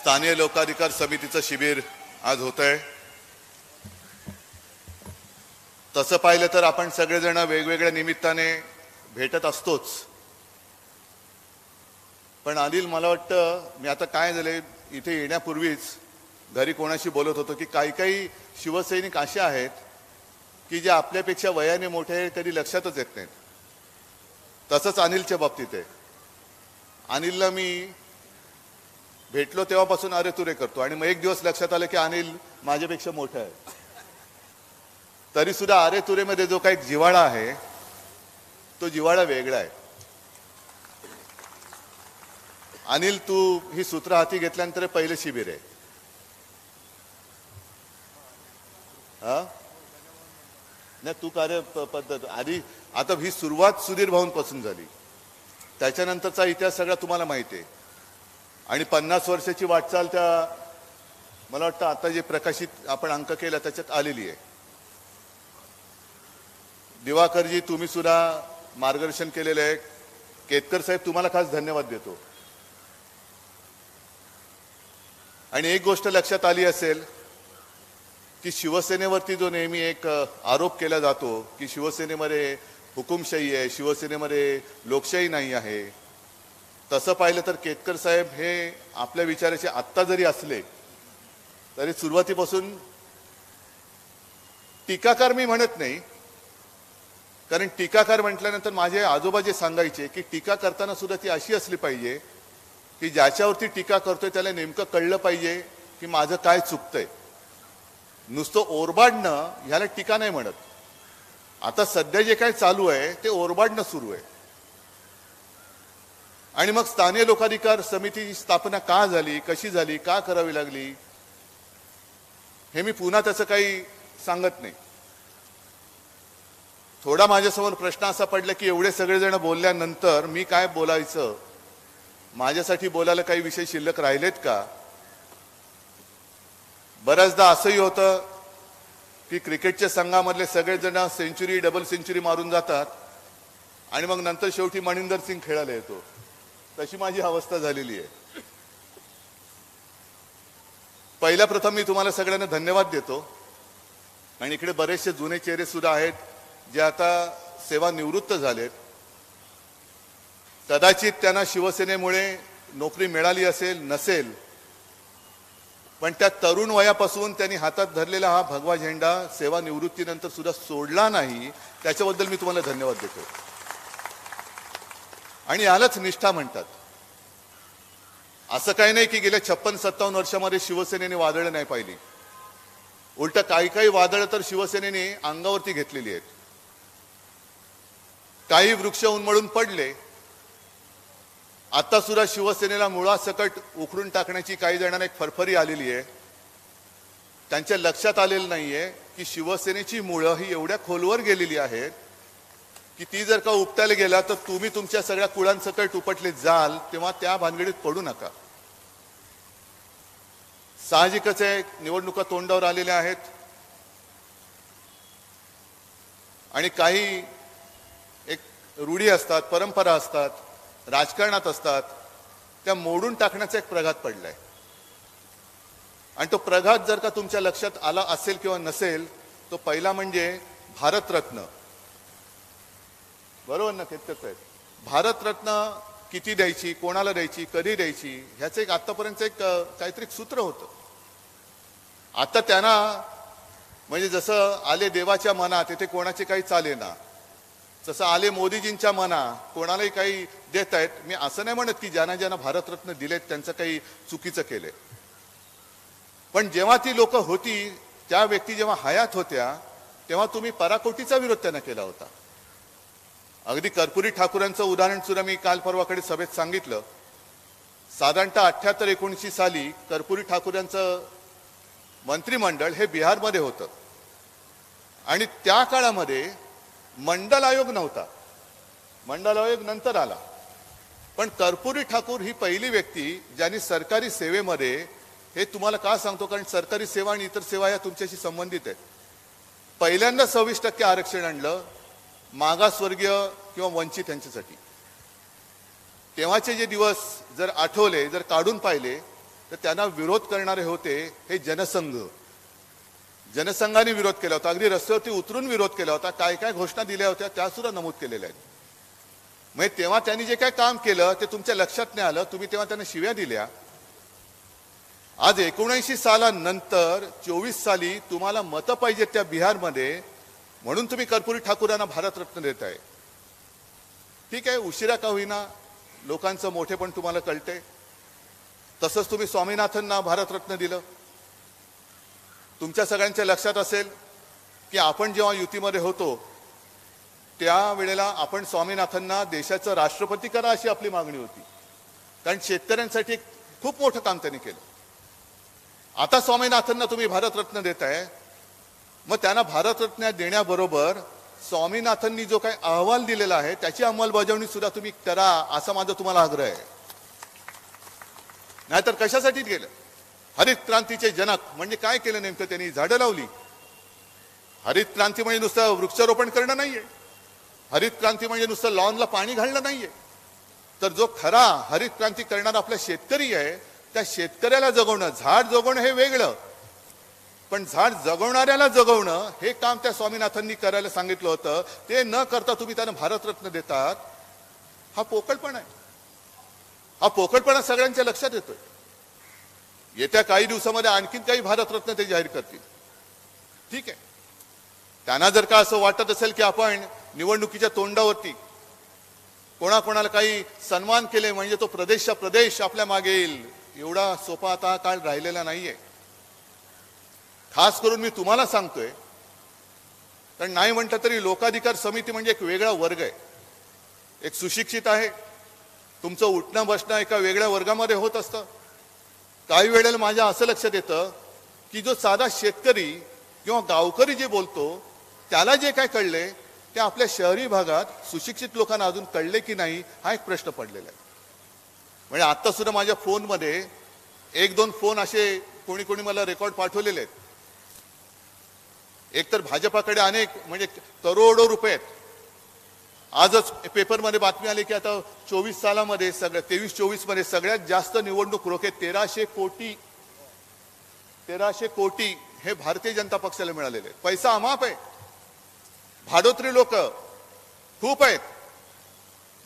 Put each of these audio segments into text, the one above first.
स्थानीय लोकाधिकार समितीचं शिबिर आज होत आहे। तसं पाहिलं तर आपण सगळेजण वेगवेगळ्या निमित्ताने भेटत असतोच, पण अनिल मला वाटतं मी आता काय झाले इथे येण्यापूर्वीच घरी कोणाशी बोलत होतो की काही काही शिवसैनिक असे आहेत की जे आपल्यापेक्षा वयाने मोठे कधी लक्षातच येत नाहीत। तसंच अनिलच्या बाबतीत आहे। अनिलला मी भेटलो तेव्हापासून अरे तुरे करतो आणि मग एक दिवस लक्षात आलं की अनिल माझ्यापेक्षा मोठा आहे। तरी सुद्धा अरे तुरेमध्ये जो काही जिव्हाळा आहे तो जिव्हाळा वेगळा आहे। अनिल तू ही सूत्र हाती घेतल्यानंतर पहिलं शिबिर आहे। नाही तू कार्य पद्धत आधी आता ही सुरुवात सुधीर भाऊंपासून झाली, त्याच्यानंतरचा इतिहास सगळा तुम्हाला माहिती आहे आणि 50 वर्षाची वाटचाल त्या मला वाटतं आता जे प्रकाशित आपण अंक केला त्याच्यात आलेली आहे। दिवाकरजी तुम्ही सुद्धा मार्गदर्शन केलेले आहे। केतकर साहेब तुम्हाला खास धन्यवाद देतो। आणि एक गोष्ट लक्षात आली असेल की शिवसेनेवरती जो नेहमी एक आरोप केला जातो की शिवसेनेमध्ये हुकुमशाही आहे, शिवसेनेमध्ये लोकशाही नाही आहे, तसं पाहिलं तर केतकर साहेब हे आपल्या विचाराचे आत्ता जरी असले तरी सुरुवातीपासून टीकाकार मी म्हणत नाही, कारण टीकाकार म्हटल्यानंतर माझे आजोबा जे सांगायचे की टीका करताना सुद्धा ती अशी असली पाहिजे की ज्याच्यावरती टीका करतोय त्याला नेमकं कळलं पाहिजे की माझं काय चुकतंय। नुसतं ओरबाडणं ह्याला टीका नाही म्हणत। आता सध्या जे काय चालू आहे ते ओरबाडणं सुरू आहे। आणि मग स्थानीय लोकाधिकार समितीची स्थापना का झाली, कशी झाली, का करावी लागली हे मी पुन्हा त्याचं काही सांगत नाही। थोडा माझ्यासमोर प्रश्न असा पडला की एवढे सगळेजण बोलल्यानंतर मी काय बोलायचं, माझ्यासाठी बोलायला काही विषय शिल्लक राहिलेत का। बऱ्याचदा असंही होतं की क्रिकेटच्या संघामधले सगळेजण सेंचुरी डबल सेंचुरी मारून जातात आणि मग नंतर शेवटी मनिंदर सिंग खेळायला येतो। तशी माझी अवस्था झालेली आहे। पहिल्या प्रथम मी तुम्हाला सगळ्यांना धन्यवाद देतो आणि इकडे बरेचसे जुने चेहरे सुद्धा आहेत जे आता सेवानिवृत्त झालेत। कदाचित त्यांना शिवसेनेमुळे नोकरी मिळाली असेल नसेल, पण त्या तरुण वयापासून त्यांनी हातात धरलेला हा भगवा झेंडा सेवानिवृत्तीनंतर सुद्धा सोडला नाही, त्याच्याबद्दल मी तुम्हाला धन्यवाद देतो। आणि यालाच निष्ठा म्हणतात। असं काही नाही की गेल्या 56-57 वर्षामध्ये शिवसेनेने वादळं नाही पाहिली, उलट काही काही वादळं तर शिवसेनेने अंगावरती घेतलेली आहेत। काही वृक्ष उन्मळून पडले, आता सुद्धा शिवसेनेला मुळासकट उखडून टाकण्याची काही जणांना एक फरफरी आलेली आहे। त्यांच्या लक्षात आलेलं नाहीये की शिवसेनेची मुळं ही एवढ्या खोलवर गेलेली आहेत की ती जर का उपटायला गेला तर तुम्ही तुमच्या सगळ्या कुळांसकट उपटले जाल, तेव्हा त्या भानगडीत पडू नका। साहजिकच आहे, निवडणुका तोंडावर आलेल्या आहेत आणि काही एक रूढी असतात, परंपरा असतात, राजकारणात असतात, त्या मोडून टाकण्याचा एक प्रघात पडलाय। आणि तो प्रघात जर का तुमच्या लक्षात आला असेल किंवा नसेल, तो पहिला म्हणजे भारतरत्न। बरोबर ना केतकर साहेब? भारतरत्न किती द्यायची, कोणाला द्यायची, कधी द्यायची, ह्याचं एक आतापर्यंत एक काहीतरी सूत्र होतं। आता त्यांना म्हणजे जसं आले देवाच्या मनात येथे कोणाचे काही चालेना, तसं आले मोदीजींच्या मना कोणालाही काही देत आहेत। मी असं नाही म्हणत की ज्यांना ज्यांना भारतरत्न दिलेत त्यांचं काही चुकीचं केलंय, पण जेव्हा ती लोक होती, त्या व्यक्ती जेव्हा हयात होत्या तेव्हा तुम्ही पराकोटीचा विरोध त्यांना केला होता। अगदी कर्पुरी ठाकूरांचं उदाहरण सुद्धा मी काल परवाकडे सभेत सांगितलं। साधारणतः 78-79 साली कर्पुरी ठाकूरांचं मंत्रिमंडळ हे बिहारमध्ये होतं आणि त्या काळामध्ये मंडल आयोग नव्हता, मंडल आयोग नंतर आला, पण कर्पुरी ठाकूर ही पहिली व्यक्ती ज्यांनी सरकारी सेवेमध्ये, हे तुम्हाला का सांगतो कारण सरकारी सेवा आणि इतर सेवा या तुमच्याशी संबंधित आहेत, पहिल्यांदा 26% आरक्षण आणलं मागासवर्गीय किंवा वंचित यांच्यासाठी। तेव्हाचे जे दिवस जर आठवले, जर काढून पाहिले तर त्यांना विरोध करणारे होते हे जनसंघ. जनसंघाने विरोध केला होता, अगदी रस्त्यावरती उतरून विरोध केला होता, काय काय घोषणा दिल्या होत्या त्या सुद्धा नमूद केलेल्या आहेत. म्हणजे तेव्हा त्यांनी जे काय काम केलं ते तुमच्या लक्षात नाही आलं, तुम्ही तेव्हा त्यांना शिव्या दिल्या. आज 79 सालानंतर 24 साली तुम्हाला मतं पाहिजेत त्या बिहारमध्ये, म्हणून तुम्ही कर्पूरी ठाकूरांना भारतरत्न देत आहे. ठीक आहे, उशिरा का होईना लोकांचं मोठेपण तुम्हाला कळते. तसंच तुम्ही स्वामीनाथनना भारतरत्न दिलं. तुमच्या सगळ्यांच्या लक्षात असेल की आपण जेव्हा युतीमध्ये होतो त्यावेळेला आपण स्वामीनाथनना देशाचं राष्ट्रपती करा अशी आपली मागणी होती, कारण शेतकऱ्यांसाठी खूप मोठं काम त्यांनी केलं. आता स्वामीनाथनना तुम्ही भारतरत्न देताय, मग त्यांना भारतरत्न देण्याबरोबर स्वामीनाथननी जो काही अहवाल दिलेला आहे त्याची अंमलबजावणी सुद्धा तुम्ही करा असा माझा तुम्हाला आग्रह आहे. नाहीतर कशासाठी गेलं? हरित क्रांतीचे जनक म्हणजे काय केलं नेमकं? त्यांनी झाडं लावली. हरित क्रांती म्हणजे नुसतं वृक्षारोपण करणं नाहीये. हरित क्रांती म्हणजे नुसतं लॉनला पाणी घालणं नाहीये. तर जो खरा हरित क्रांती करणारा आपला शेतकरी आहे त्या शेतकऱ्याला जगवणं, झाड जगवणं हे वेगळं, पण झाड जगवणाऱ्याला जगवणं हे काम त्या स्वामीनाथननी करायला सांगितलं होतं. ते न करता तुम्ही त्यांना भारतरत्न देतात, हा पोकळपणा आहे. हा पोकळपणा सगळ्यांच्या लक्षात येतोय. येत्या काही दिवसामध्ये आणखीन काही भारतरत्न ते जाहीर करतील. ठीक आहे, त्यांना जर का असं वाटत असेल की आपण निवडणुकीच्या तोंडावरती कोणाकोणाला काही सन्मान केले म्हणजे तो प्रदेशच्या प्रदेश आपल्या मागे येईल, एवढा सोपा आता काळ राहिलेला नाहीये. खास करून मी तुम्हाला सांगतोय, कारण नाही म्हटलं तरी लोकाधिकार समिती म्हणजे एक वेगळा वर्ग आहे. एक सुशिक्षित आहे, तुमचं उठणं बसणं एका वेगळ्या वर्गामध्ये होत असतं. काही वेळेला माझ्या असं लक्षात येतं की जो साधा शेतकरी किंवा गावकरी जे बोलतो त्याला जे काय कळले ते आपल्या शहरी भागात सुशिक्षित लोकांना अजून कळले की नाही हा एक प्रश्न पडलेला आहे. म्हणजे आता सुद्धा माझ्या फोनमध्ये 1-2 फोन असे कोणी कोणी मला रेकॉर्ड पाठवलेले आहेत. एकतर भाजपाकडे अनेक म्हणजे करोडो रुपये आहेत. आजच पेपरमध्ये बातमी आली की आता 24 सालामध्ये 23-24 मध्ये सगळ्यात जास्त निवडणूक रोखे 1300 कोटी हे भारतीय जनता पक्षाला मिळालेले. पैसा अमाप आहे. भाडोत्री लोक खूप आहेत.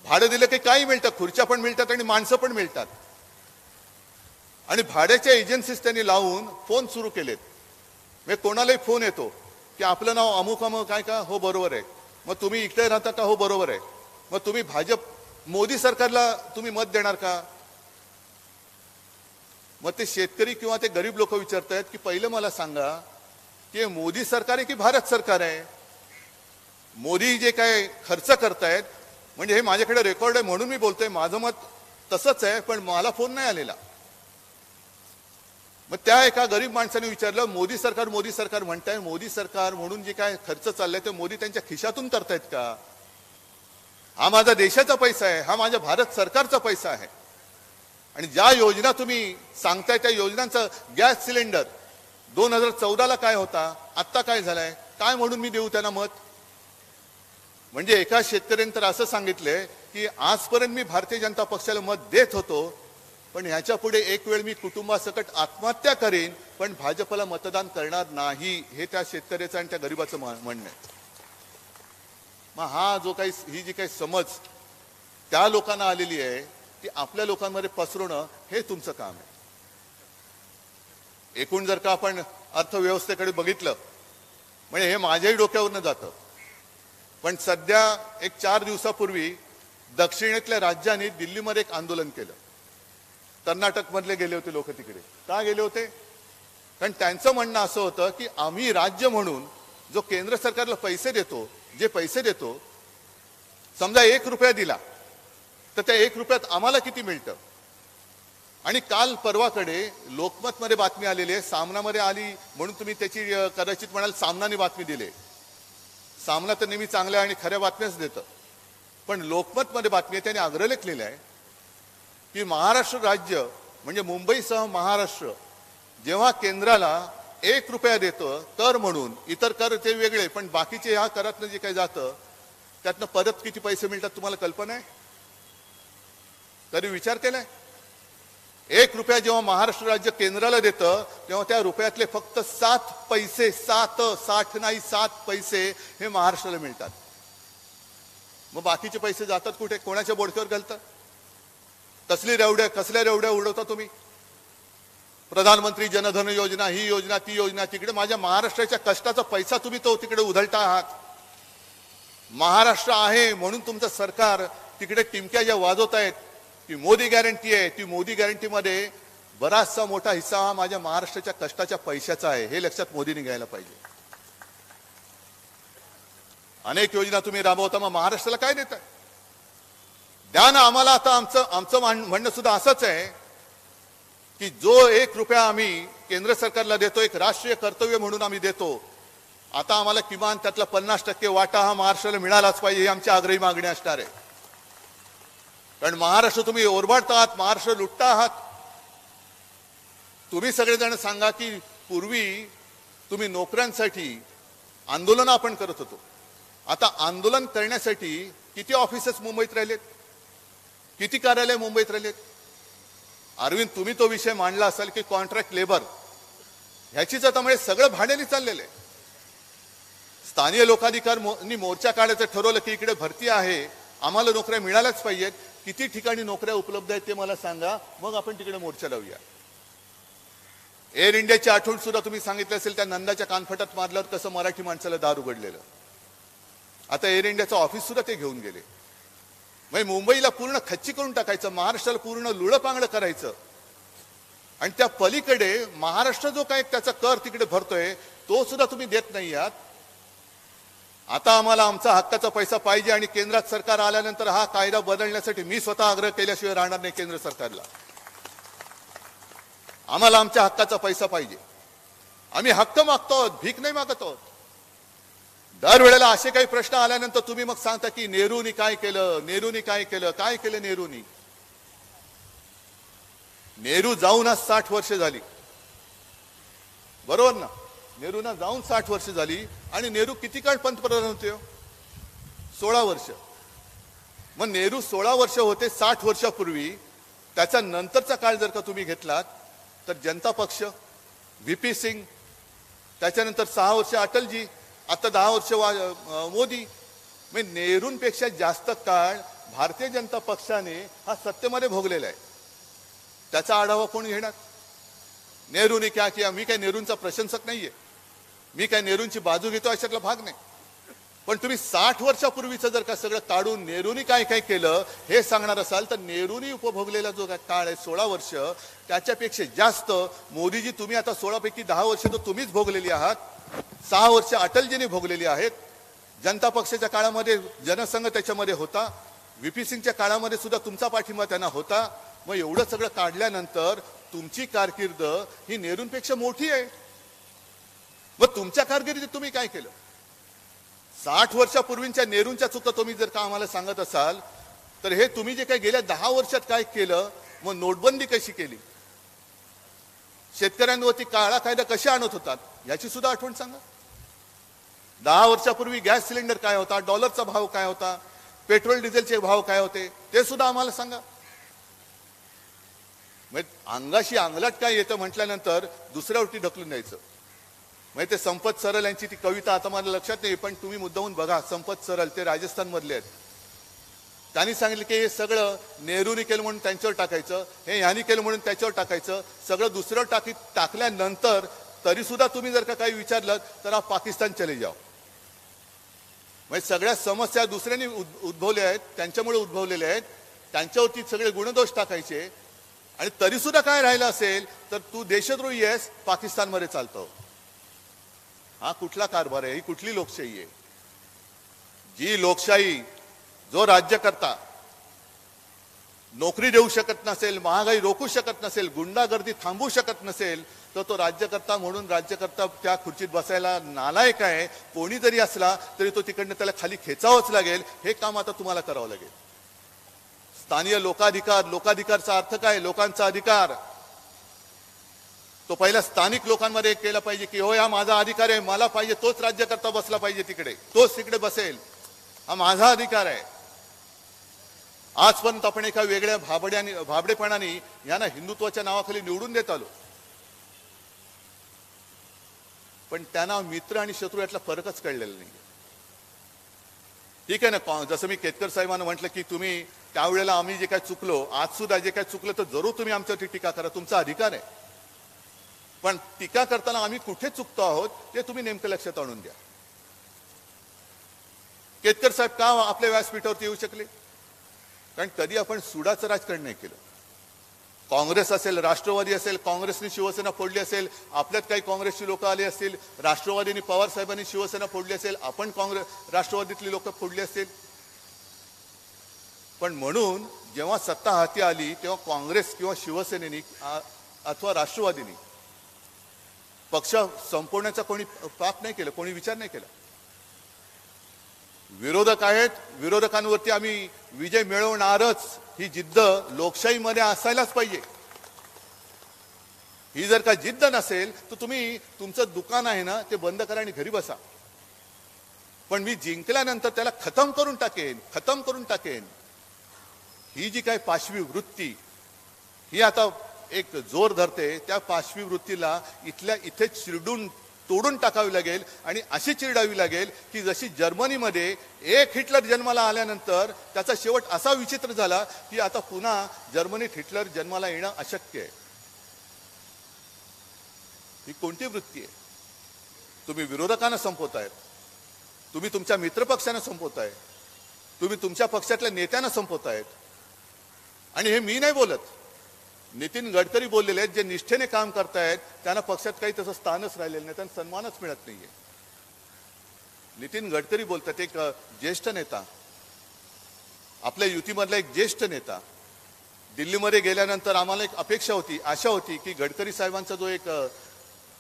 भाडं दिलं की काही मिळतं, खुर्च्या पण मिळतात आणि माणसं पण मिळतात. आणि भाड्याच्या एजन्सीज त्यांनी लावून फोन सुरू केलेत. म्हणजे कोणालाही फोन येतो की आपलं नाव अमुक अमुक काय का, हो बरोबर आहे. मग तुम्ही इकडे राहता का, हो बरोबर आहे. मग तुम्ही भाजप मोदी सरकारला तुम्ही मत देणार का? मग ते शेतकरी किंवा ते गरीब लोक विचारतायत की पहिलं मला सांगा की मोदी सरकार आहे की भारत सरकार आहे? मोदी जे काय खर्च करतायत, म्हणजे हे माझ्याकडे रेकॉर्ड आहे म्हणून मी बोलतोय, माझं मत तसंच आहे, पण मला फोन नाही आलेला. मग त्या एका गरीब माणसाने विचारलं, मोदी सरकार म्हणताय, मोदी सरकार म्हणून जे काय खर्च चाललाय ते मोदी त्यांच्या खिशातून करतायत का? हा माझा देशाचा पैसा आहे, हा माझ्या भारत सरकारचा पैसा आहे. आणि ज्या योजना तुम्ही सांगताय त्या योजनांचा गॅस सिलेंडर 2014ला काय होता, आत्ता काय झालाय, काय म्हणून मी देऊ त्यांना मत? म्हणजे एका शेतकऱ्याने तर असं सांगितलंय की आजपर्यंत मी भारतीय जनता पक्षाला मत देत होतो, पण ह्याच्या पुढे एक वेळ मी कुटुंबासकट आत्महत्या करेन, पण भाजपला मतदान करणार नाही, हे त्या शेतकऱ्याचं आणि त्या गरीबाचं म्हणणं आहे. मग हा जो काही ही जी काही समज त्या लोकांना आलेली आहे ती आपल्या लोकांमध्ये पसरवणं हे तुमचं काम आहे. एकूण जर का आपण अर्थव्यवस्थेकडे बघितलं म्हणजे हे माझ्याही डोक्यावरनं जातं. पण सध्या एक 4 दिवसापूर्वी दक्षिणेतल्या राज्यांनी दिल्लीमध्ये एक आंदोलन केलं. कर्नाटक मधले गेले होते लोक तिकडे. का गेले होते? कारण त्यांचं म्हणणं असं होतं की आम्ही राज्य म्हणून जो केंद्र सरकारला पैसे देतो, जे पैसे देतो, समजा 1 रुपया दिला तर त्या 1 रुपयात आम्हाला किती मिळतं? आणि काल परवाकडे लोकमतमध्ये बातमी आलेली आहे, सामनामध्ये आली म्हणून तुम्ही त्याची कदाचित म्हणाल सामनाने बातमी दिली. सामना तर नेहमी चांगल्या आणि खऱ्या बातम्याच देतं, पण लोकमतमध्ये बातमी आहे, त्याने अग्रलेख लिहिला आहे की महाराष्ट्र राज्य म्हणजे मुंबईसह महाराष्ट्र जेव्हा केंद्राला 1 रुपया देतं कर म्हणून, इतर कर ते वेगळे, पण बाकीचे ह्या करातनं जे काही जातं त्यातनं परत किती पैसे मिळतात तुम्हाला कल्पना आहे? कधी विचार केलाय? 1 रुपया जेव्हा महाराष्ट्र राज्य केंद्राला देतं तेव्हा त्या रुपयातले फक्त 7 पैसे 60 नाही 7 पैसे हे महाराष्ट्राला मिळतात. मग बाकीचे पैसे जातात कुठे? कोणाच्या बोडक्यावर घालतात? कसल्या रेवड्या उडवता तुम्ही? प्रधानमंत्री जनधन योजना, ही योजना ती योजना, तिकडे माझ्या महाराष्ट्राच्या कष्टाचा पैसा तुम्ही तो तिकडे उधळता आहात. महाराष्ट्र आहे म्हणून तुमचं सरकार तिकडे टिमक्या ज्या वाजवत आहेत ती मोदी गॅरंटी आहे. ती मोदी गॅरंटीमध्ये बराचसा मोठा हिस्सा हा माझ्या महाराष्ट्राच्या कष्टाच्या पैशाचा आहे, हे लक्षात मोदींनी घ्यायला पाहिजे. अनेक योजना तुम्ही राबवता, मग महाराष्ट्राला काय देताय? द्या ना आम्हाला. आता आमचं म्हणणं सुद्धा असंच आहे की जो 1 रुपया आम्ही केंद्र सरकारला देतो, एक राष्ट्रीय कर्तव्य म्हणून आम्ही देतो, आता आम्हाला किमान त्यातला 50% वाटा हा महाराष्ट्राला मिळालाच पाहिजे, ही आमची आग्रही मागणी असणार आहे. कारण महाराष्ट्र तुम्ही ओरबाडता आहात, महाराष्ट्र लुटता आहात. तुम्ही सगळेजण सांगा की पूर्वी तुम्ही नोकऱ्यांसाठी आंदोलन आपण करत होतो. आता आंदोलन करण्यासाठी किती ऑफिसेस मुंबईत राहिलेत, किती कार्यालय मुंबईत राहिलेत? अरविंद, तुम्ही तो विषय मांडला असाल की कॉन्ट्रॅक्ट लेबर, ह्याचीच आता म्हणजे सगळं भाड्याने चाललेलं आहे. स्थानिक लोकाधिकारांनी मोर्चा काढायचं ठरवलं की इकडे भरती आहे, आम्हाला नोकऱ्या मिळाल्याच पाहिजेत. किती ठिकाणी नोकऱ्या उपलब्ध आहेत ते मला सांगा, मग आपण तिकडे मोर्चा लावूया. एअर इंडियाची आठवण सुद्धा तुम्ही सांगितलं असेल, त्या नंदाच्या कानफटात मारल्यावर कसं मराठी माणसाला दार उघडलेलं. आता एअर इंडियाचं ऑफिस सुद्धा ते घेऊन गेले. म्हणजे मुंबईला पूर्ण खच्ची करून टाकायचं, महाराष्ट्राला पूर्ण लुळपांगड करायचं. आणि त्या पलीकडे महाराष्ट्र जो काय त्याचा कर तिकडे भरतोय तो सुद्धा तुम्ही देत नाही आहात. आता आम्हाला आमचा हक्काचा पैसा पाहिजे आणि केंद्रात सरकार आल्यानंतर हा कायदा बदलण्यासाठी मी स्वतः आग्रह केल्याशिवाय राहणार नाही केंद्र सरकारला. आम्हाला आमच्या हक्काचा पैसा पाहिजे. आम्ही हक्क मागतो, भीक नाही मागत आहोत. दरवेळेला असे काही प्रश्न आल्यानंतर तुम्ही मग सांगता की नेहरूनी काय केलं, नेहरूनी काय केलं, काय केलं नेहरूनी. नेहरू जाऊन आज 60 वर्ष झाली, बरोबर ना? नेहरूंना जाऊन 60 वर्ष झाली. आणि नेहरू किती काळ पंतप्रधान होते? 16 वर्ष. मग नेहरू 16 वर्ष होते 60 वर्षापूर्वी. त्याच्या नंतरचा काळ जर का तुम्ही घेतलात तर जनता पक्ष, व्हीपी सिंग, त्याच्यानंतर 6 वर्ष अटलजी, आता 10 वर्ष मोदी. म्हणजे नेहरूंपेक्षा जास्त काळ भारतीय जनता पक्षाने हा सत्तेमध्ये भोगलेला आहे. त्याचा आढावा कोण घेणार? नेहरूने क्या किया? मी काय नेहरूंचा प्रशंसक नाहीये, मी काय नेहरूंची बाजू घेतो अशातला भाग नाही. पण तुम्ही 60 वर्षापूर्वीचं जर का सगळं काढून नेहरूनी काय काय केलं हे सांगणार असाल तर नेहरूनी उपभोगलेला जो काळ आहे 16 वर्ष, त्याच्यापेक्षा जास्त मोदीजी तुम्ही आता 16 पैकी 10 वर्ष तर तुम्हीच भोगलेली आहात. 6 वर्ष अटलजीने भोगलेली आहेत. जनता पक्षाच्या काळामध्ये जनसंघ त्याच्यामध्ये होता. व्हीपी सिंगच्या काळामध्ये सुद्धा तुमचा पाठिंबा त्यांना होता. मग एवढं सगळं काढल्यानंतर तुमची कारकीर्द ही नेहरूंपेक्षा मोठी आहे. मग तुमच्या कारकिर्दीत तुम्ही काय केलं? 60 वर्षापूर्वीच्या नेहरूंच्या चुका तुम्ही जर का आम्हाला सांगत असाल तर हे तुम्ही जे काही गेल्या 10 वर्षात काय केलं, मग नोटबंदी कशी केली, शेतकऱ्यांवरती काळा कायदा कसे आणत होतात याची सुद्धा आठवण सांगा. 10 वर्षापूर्वी गॅस सिलेंडर काय होता, डॉलरचा भाव काय होता, पेट्रोल डिझेलचे भाव काय होते ते सुद्धा आम्हाला सांगा. अंगाशी अंगलाट काय येतं म्हटल्यानंतर दुसऱ्यावरती ढकलून द्यायचं. म्हणजे ते संपत सरल यांची ती कविता आता मला लक्षात नाही, पण तुम्ही मुद्दाहून बघा. संपत सरल ते राजस्थान मधले आहेत. त्यांनी सांगितलं की हे सगळं नेहरूनी केलं म्हणून त्यांच्यावर टाकायचं, हे ह्यांनी केलं म्हणून त्याच्यावर टाकायचं, सगळं दुसऱ्यावर टाकल्यानंतर तरी सुद्धा तुम्ही जर का काही विचारलं तर आप पाकिस्तान चले जाओ. म्हणजे सगळ्या समस्या दुसऱ्यांनी उद्भवल्या आहेत, त्यांच्यामुळे उद्भवलेल्या आहेत, त्यांच्यावरती सगळे गुणदोष टाकायचे. आणि तरी सुद्धा काय राहिलं असेल तर तू देशद्रोही आहेस, पाकिस्तानमध्ये चालतो. हा कुठला कारभार आहे? ही कुठली लोकशाही आहे? जी लोकशाही जो राज्यकर्ता नोकरी देऊ शकत नसेल, महागाई रोखू शकत नसेल, गुंडागर्दी थांबवू शकत नसेल, तर तो राज्यकर्ता म्हणून राज्यकर्ता त्या खुर्चीत बसायला नालायक आहे. कोणी जरी असला तरी तो तिकडनं त्याला खाली खेचावंच लागेल. हे काम आता तुम्हाला करावं लागेल. स्थानीय लोकाधिकार, लोकाधिकारचा अर्थ काय? लोकांचा अधिकार. तो पहिला स्थानिक लोकांमध्ये केला पाहिजे की होय हा माझा अधिकार आहे, मला पाहिजे तोच राज्यकर्ता बसला पाहिजे तिकडे, तोच तिकडे बसेल, हा माझा अधिकार आहे. आजपर्यंत आपण एका वेगळ्या भाबडेपणाने यांना हिंदुत्वाच्या नावाखाली निवडून देत आलो, पण त्यांना मित्र आणि शत्रू यातला फरकच कळलेला नाही. ठीक आहे ना, जसं मी केतकर साहेबांना म्हटलं की तुम्ही त्यावेळेला आम्ही जे काय चुकलो, आज सुद्धा जे काय चुकलं तर जरूर तुम्ही आमच्यावरती टीका करा, तुमचा अधिकार आहे. पण टीका करताना आम्ही कुठे चुकतो आहोत ते तुम्ही नेमकं लक्षात आणून द्या. केतकर साहेब का आपल्या व्यासपीठावरती येऊ शकले? कारण कधी आपण सुडाचं राजकारण नाही केलं. काँग्रेस असेल, राष्ट्रवादी असेल, काँग्रेसने शिवसेना फोडली असेल, आपल्यात काही काँग्रेसची लोक आली असतील, राष्ट्रवादीने पवार साहेबांनी शिवसेना फोडली असेल, आपण राष्ट्रवादीतली लोक फोडली असतील. पण म्हणून जेव्हा सत्ता हाती आली तेव्हा काँग्रेस किंवा शिवसेनेनी अथवा राष्ट्रवादीनी पक्ष संपवण्याचा कोणी पाप नाही केलं, कोणी विचार नाही केला. विरोधक आहेत, विरोधकांवरती आम्ही विजय मिळवणारच ही जिद्द लोकशाहीमध्ये असायलाच पाहिजे. ही जर का जिद्द नसेल तर तुम्ही तुमचं दुकान आहे ना ते बंद करा आणि घरी बसा. पण मी जिंकल्यानंतर त्याला खतम करून टाकेन ही जी काही पाशवी वृत्ती ही आता एक जोर धरते, त्या पाशवी वृत्तीला इथल्या इथे चिरडून तोडून टाकावी लागेल आणि अशी चिरडावी लागेल की जशी जर्मनीमध्ये एक हिटलर जन्माला आल्यानंतर त्याचा शेवट असा विचित्र झाला की आता पुन्हा जर्मनीत हिटलर जन्माला येणं अशक्य आहे. ही कोणती वृत्ती आहे? तुम्ही विरोधकांना संपवतायत, तुम्ही तुमच्या मित्रपक्षांना संपवताय, तुम्ही तुमच्या पक्षातल्या नेत्यांना संपवतायत. आणि हे मी नाही बोलत, नितीन गडकरी बोललेले आहेत, जे निष्ठेने काम करतायत त्यांना पक्षात काही तसं स्थानच राहिलेलं नाही, त्यांना सन्मानच मिळत नाहीये. नितीन गडकरी बोलतात, एक ज्येष्ठ नेता, आपल्या युतीमधला एक ज्येष्ठ नेता. दिल्लीमध्ये गेल्यानंतर आम्हाला एक अपेक्षा होती, आशा होती की गडकरी साहेबांचा जो एक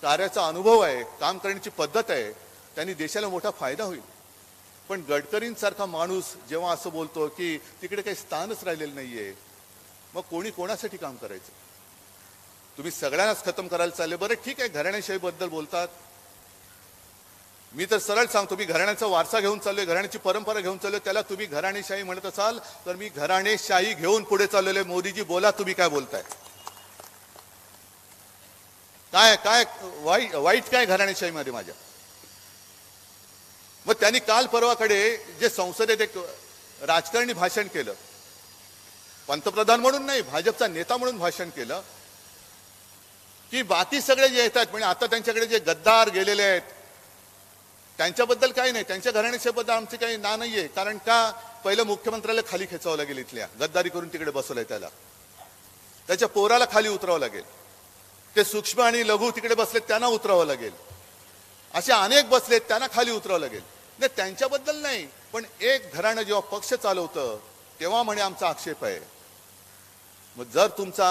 कार्याचा अनुभव आहे, काम करण्याची पद्धत आहे, त्यांनी देशाला मोठा फायदा होईल. पण गडकरींसारखा माणूस जेव्हा असं बोलतो की तिकडे काही स्थानच राहिलेलं नाहीये, मग कोणी कोणासाठी काम करायचं? तुम्ही सगळ्यांनाच खतम करायला चालले. बरं ठीक आहे, घराणेशाही बद्दल बोलतात, मी तर सरळ सांगतो, मी घराण्याचा वारसा घेऊन चाललोय, घराण्याची परंपरा घेऊन चाललोय, त्याला तुम्ही घराणेशाही म्हणत असाल तर मी घराणेशाही घेऊन पुढे चाललेलो. मोदीजी बोला, तुम्ही काय बोलताय? काय काय वाईट काय घराणेशाहीमध्ये माझ्या? मग त्यांनी काल परवाकडे जे संसदेत एक राजकारणी भाषण केलं, पंतप्रधान म्हणून नाही, भाजपचा नेता म्हणून भाषण केलं की बाकी सगळे जे येतात म्हणजे आता त्यांच्याकडे जे गद्दार गेलेले आहेत त्यांच्याबद्दल काही नाही, त्यांच्या घराण्याबद्दल आमचे काही ना नाहीये. कारण का? पहिलं मुख्यमंत्र्याला खाली खेचावं लागेल, इथल्या गद्दारी करून तिकडे बसवलंय त्याला, त्याच्या पोराला खाली उतरावं लागेल, ते सूक्ष्म आणि लघु तिकडे बसलेत त्यांना उतरावं लागेल, असे अनेक बसलेत त्यांना खाली उतरावं लागेल. नाही, त्यांच्याबद्दल नाही, पण एक घराणं जेव्हा पक्ष चालवतं तेव्हा म्हणे आमचा आक्षेप आहे. मग जर तुमचा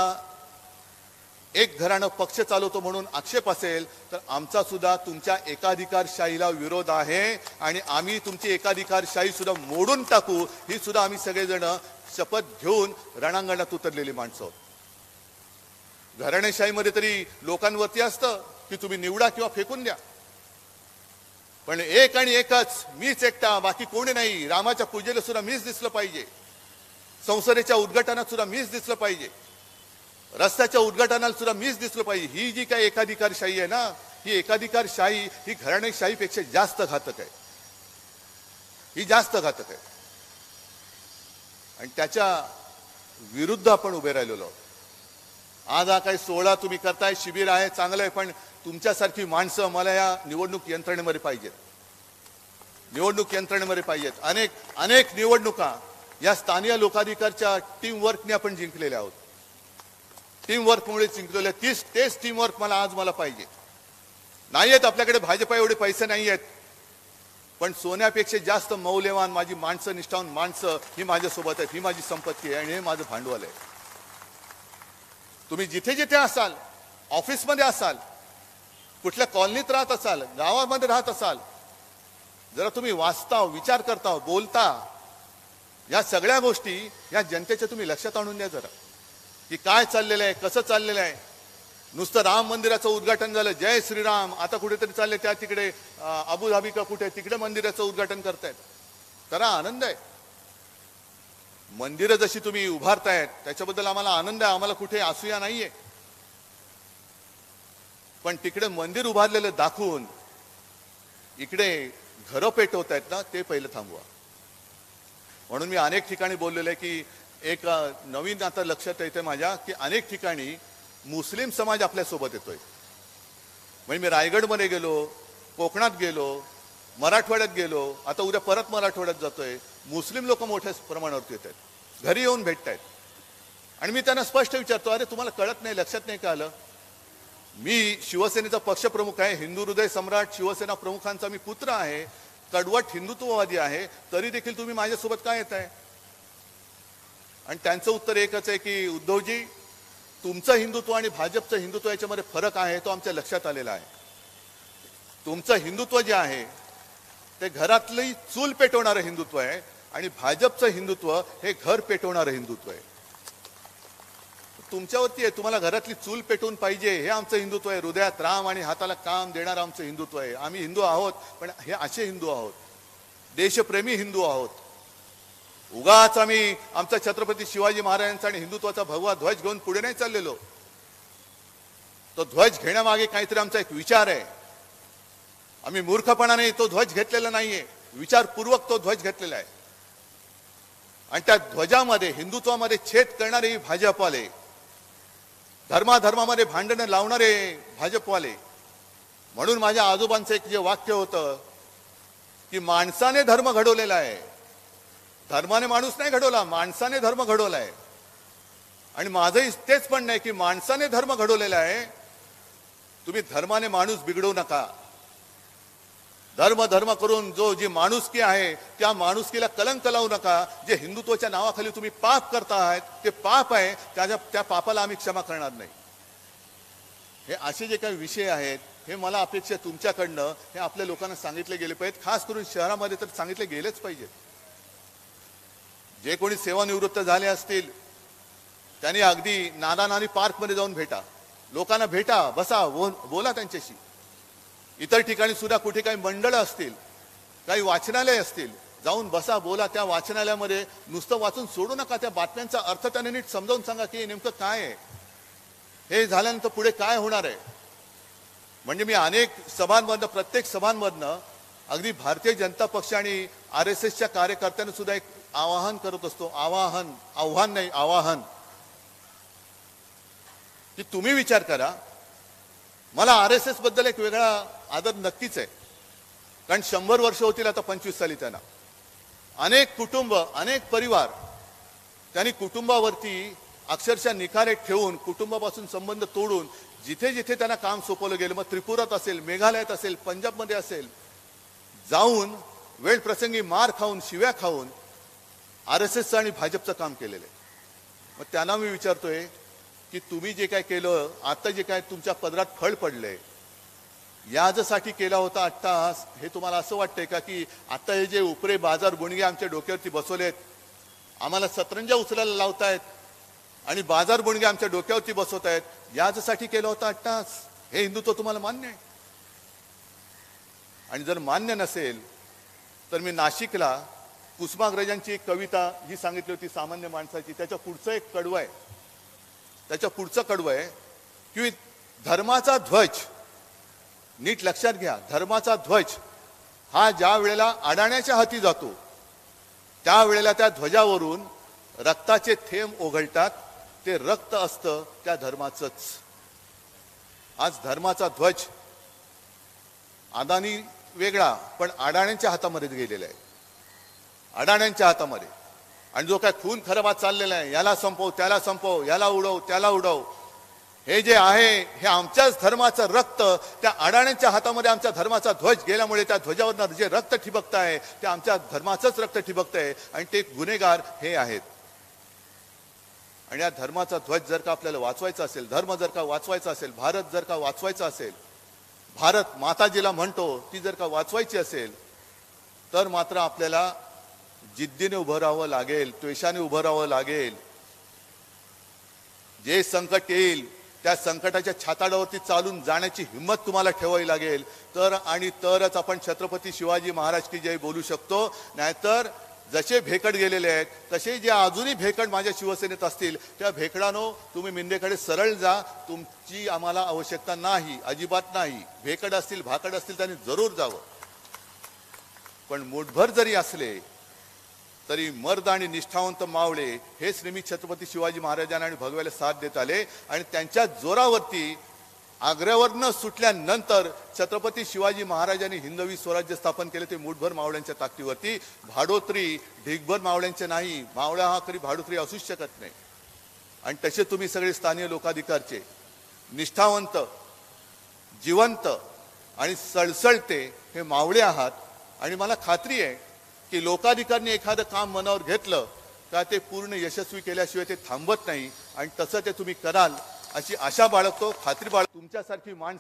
एक घराणं पक्ष चालवतो म्हणून आक्षेप असेल तर आमचा सुद्धा तुमच्या एकाधिकारशाहीला विरोध आहे आणि आम्ही तुमची एकाधिकारशाही सुद्धा मोडून टाकू, ही सुद्धा आम्ही सगळेजण शपथ घेऊन रणांगणात उतरलेली माणसं आहोत. घराणेशाहीमध्ये तरी लोकांवरती असतं की तुम्ही निवडा किंवा फेकून द्या, पण एक आणि एकच, मीच एकटा, बाकी कोणी नाही. रामाच्या पूजेला सुद्धा मीच दिसलं पाहिजे, संसदेच्या उद्घाटनात सुद्धा मीच दिसलं पाहिजे, रस्त्याच्या उद्घाटनाला सुद्धा मीच दिसलं पाहिजे. ही जी काही एकाधिकारशाही आहे ना, ही एकाधिकारशाही ही घराणेशाहीपेक्षा जास्त घातक आहे, ही जास्त घातक आहे. आणि त्याच्या विरुद्ध आपण उभे राहिलेलो आहोत. आज हा काही सोहळा तुम्ही करताय, शिबिर आहे, चांगलं आहे, पण तुमच्यासारखी माणसं मला या निवडणूक यंत्रणेमध्ये पाहिजेत, निवडणूक यंत्रणेमध्ये पाहिजेत. अनेक निवडणुका या स्थानिक लोकाधिकारच्या टीम वर्कने आपण जिंकलेल्या आहोत, टीम वर्कमुळे जिंकलेले. तेच टीम वर्क मला पाहिजे. नाही आहेत आपल्याकडे भाजपा एवढे पैसे नाही आहेत, पण सोन्यापेक्षा जास्त मौल्यवान माझी माणसं, निष्ठावान माणसं ही माझ्यासोबत आहेत, ही माझी संपत्ती आहे आणि हे माझं भांडवल आहे. तुम्ही जिथे जिथे असाल, ऑफिसमध्ये असाल, कुठल्या कॉलनीत राहत असाल, गावामध्ये राहत असाल, जरा तुम्ही वाचता, विचार करता, बोलता, या सगळ्या गोष्टी या जनतेच्या तुम्ही लक्षात आणून द्या जरा, की काय चाललेलं आहे, कसं चाललेलं आहे. नुसतं राम मंदिराचं उद्घाटन झालं, जय श्रीराम, आता कुठेतरी चालले त्या तिकडे अबुधाबी का कुठे तिकडे मंदिराचं उद्घाटन करतायत. जरा आनंद आहे. मंदिरं जशी तुम्ही उभारतायत त्याच्याबद्दल आम्हाला आनंद आहे, आम्हाला कुठे असूया नाहीये, पण तिकडे मंदिर उभारलेलं दाखवून इकडे घरं पेटवतायत ना, ते पहिलं थांबवा. म्हणून मी अनेक ठिकाणी बोललेलं आहे की एक नवीन आता लक्षात येते माझ्या की अनेक ठिकाणी मुस्लिम समाज आपल्यासोबत येतोय. म्हणजे मी रायगडमध्ये गेलो, कोकणात गेलो, मराठवाड्यात गेलो, आता उद्या परत मराठवाड्यात जातोय. मुस्लिम लोक मोठ्या प्रमाणावरती येत आहेत, घरी येऊन भेटतायत. आणि मी त्यांना स्पष्ट विचारतो, अरे तुम्हाला कळत नाही, लक्षात नाही का आलं? मी शिवसेनेचा पक्षप्रमुख आहे, हिंदू हृदय सम्राट शिवसेना प्रमुखांचा मी पुत्र आहे, कडवट हिंदुत्ववादी आहे, तरी देखील तुम्ही माझ्यासोबत काय येत आहे? आणि त्यांचं उत्तर एकच आहे की उद्धवजी, तुमचं हिंदुत्व आणि भाजपचं हिंदुत्व याच्यामध्ये फरक आहे, तो आमच्या लक्षात आलेला आहे. तुमचं हिंदुत्व जे आहे ते घरातली चूल पेटवणारं हिंदुत्व आहे आणि भाजपचं हिंदुत्व हे घर पेटवणारं हिंदुत्व आहे. तुमच्यावरती आहे, तुम्हाला घरातली चूल पेटवून पाहिजे हे आमचं हिंदुत्व आहे. हृदयात राम आणि हाताला काम देणारं आमचं हिंदुत्व आहे. आम्ही हिंदू आहोत, पण हे असे हिंदू आहोत, देशप्रेमी हिंदू आहोत. उगाच आम्ही आमचा छत्रपती शिवाजी महाराजांचा आणि हिंदुत्वाचा भगवा ध्वज घेऊन पुढे नाही चाललेलो. तो ध्वज घेण्यामागे काहीतरी आमचा एक विचार आहे. आम्ही मूर्खपणाने तो ध्वज घेतलेला नाहीये, विचारपूर्वक तो ध्वज घेतलेला आहे. आणि त्या ध्वजामध्ये हिंदुत्वामध्ये छेद करणारे भाजपवाले, धर्माधर्मामध्ये भांडणं लावणारे भाजपवाले. म्हणून माझ्या आजोबांचं एक जे वाक्य होतं की माणसाने धर्म घडवलेला आहे, धर्माने माणूस नाही घडवला, माणसाने धर्म घडवला आहे. आणि माझंही तेच म्हणणं आहे की माणसाने धर्म घडवलेला आहे, तुम्ही धर्माने माणूस बिघडवू नका. धर्म करून जी माणुसकी आहे त्या माणुसकीला कलंक लावू नका. जे हिंदुत्वाच्या नावाखाली तुम्ही पाप करता आहात ते पाप आहे, त्या पापाला आम्ही क्षमा करणार नाही. हे असे जे काही विषय आहेत हे मला अपेक्षा तुमच्याकडनं हे आपल्या लोकांना सांगितले गेले पाहिजेत. खास करून शहरामध्ये तर सांगितले गेलेच पाहिजेत. जे कोणी सेवानिवृत्त झाले असतील त्यांनी अगदी नाना पार्कमध्ये जाऊन भेटा, लोकांना भेटा, बसा, बोला त्यांच्याशी. इतर ठिकाणी सुद्धा कुठे काही मंडळ असतील, काही वाचनालय असतील, जाऊन बसा, बोला. त्या वाचनालयामध्ये नुसतं वाचून सोडू नका, त्या बातम्यांचा अर्थ त्यांना नीट समजावून सांगा की नेमकं काय आहे, हे झाल्यानंतर पुढे काय होणार आहे. म्हणजे मी अनेक सभांमधनं, प्रत्येक सभांमधनं अगदी भारतीय जनता पक्ष आणि RSSच्या कार्यकर्त्यांना सुद्धा एक आवाहन करत असतो. आव्हान नाही, आवाहन, की तुम्ही विचार करा. मला RSS बद्दल एक वेगळा आदर नक्कीच आहे, कारण 100 वर्ष होतील आता 25 साली त्यांना. अनेक कुटुंब, अनेक परिवार त्यांनी कुटुंबावरती अक्षरशः निखारे ठेवून, कुटुंबापासून संबंध तोडून जिथे जिथे त्यांना काम सोपवलं गेलं, मग त्रिपुरात असेल, मेघालयात असेल, पंजाबमध्ये असेल, जाऊन वेळ प्रसंगी मार खाऊन, शिव्या खाऊन RSSचं आणि भाजपचं काम केलेलं आहे. मग त्यांना मी विचारतोय की तुम्ही जे काय केलं, आता जे काय तुमच्या पदरात फळ पडलंय, यासाठी केला होता अट्टहास, हे तुम्हाला असं वाटतंय का की आता हे जे उपरे बाजार गुणगे आमच्या डोक्यावरती बसवलेत, आम्हाला सतरंजा उचलायला लावतायत आणि बाजार गुणगे आमच्या डोक्यावरती बसवतायत, यासाठी केला होता अट्टहास? हे हिंदुत्व तुम्हाला मान्य आहे? आणि जर मान्य नसेल तर मी नाशिकला कुसुमाग्रजांची एक कविता जी सांगितली होती सामान्य माणसाची, त्याच्या पुढचं एक कडवं आहे. त्याच्या पुढचं कडवं आहे की धर्माचा ध्वज, नीट लक्षात घ्या, धर्माचा ध्वज हा ज्या वेळेला अडाण्याच्या हाती जातो त्यावेळेला त्या ध्वजावरून रक्ताचे थेंब ओघळतात. ते रक्त असतं त्या धर्माचंच. आज धर्माचा ध्वज अदानी वेगळा, पण अडाण्यांच्या हातामध्ये गेलेला आहे, अडाण्यांच्या हातामध्ये. आणि जो काय खून खराबा चाललेला आहे, याला संपव, त्याला संपव, याला उडव, त्याला उडव, हे जे आहे हे आमच्याच धर्माचं रक्त त्या अडाण्यांच्या हातामध्ये आमच्या धर्माचा ध्वज गेल्यामुळे त्या ध्वजावरनं जे रक्त ठिबकत आहे ते आमच्या धर्माचंच रक्त ठिबकत आहे आणि ते गुन्हेगार हे आहेत. आणि या धर्माचा ध्वज जर का आपल्याला वाचवायचा असेल, धर्म जर का वाचवायचा असेल, भारत जर का वाचवायचा असेल, भारत माता जिला म्हणतो ती जर का वाचवायची असेल, तर मात्र आपल्याला जिद्दीने उभं राहावं लागेल, त्वेषाने उभं राहावं लागेल. जे संकट येईल त्या संकटाच्या छाताडावरती चालून जाण्याची हिंमत तुम्हाला ठेवावी लागेल. तरच आपण छत्रपती शिवाजी महाराज की जय बोलू शकतो. नाहीतर जसे भेकड गेलेले आहेत तसे जे अजूनही भेकड माझ्या शिवसेनेत असतील त्या भेकडांनो तुम्ही मिंदेकडे सरळ जा. तुमची आम्हाला आवश्यकता नाही, अजिबात नाही. भेकड असतील भाकड असतील त्यांनी जरूर जावं. पण मुठभर जरी असले तरी मर्द आणि निष्ठावंत मावळे हेच नेहमी छत्रपती शिवाजी महाराजांना आणि भगव्याला साथ देत आले आणि त्यांच्या जोरावरती आग्र्यावरनं सुटल्यानंतर छत्रपती शिवाजी महाराजांनी हिंदवी स्वराज्य स्थापन केले. ते मुठभर मावळ्यांच्या ताकदीवरती. भाडोत्री ढिगभर मावळ्यांचे नाही. मावळा हा कधी भाडोत्री असूच शकत नाही. आणि तसे तुम्ही सगळे स्थानिक लोकाधिकारचे निष्ठावंत, जिवंत आणि सळसळते हे मावळे आहात. आणि मला खात्री आहे की लोकाधिकारने एखादं काम मनावर घेतलं का ते पूर्ण यशस्वी केल्याशिवाय ते थांबत नाही. आणि तसं ते तुम्ही कराल अशी आशा बाळगतो, खात्री बाळगतो. तुमच्यासारखी माणसं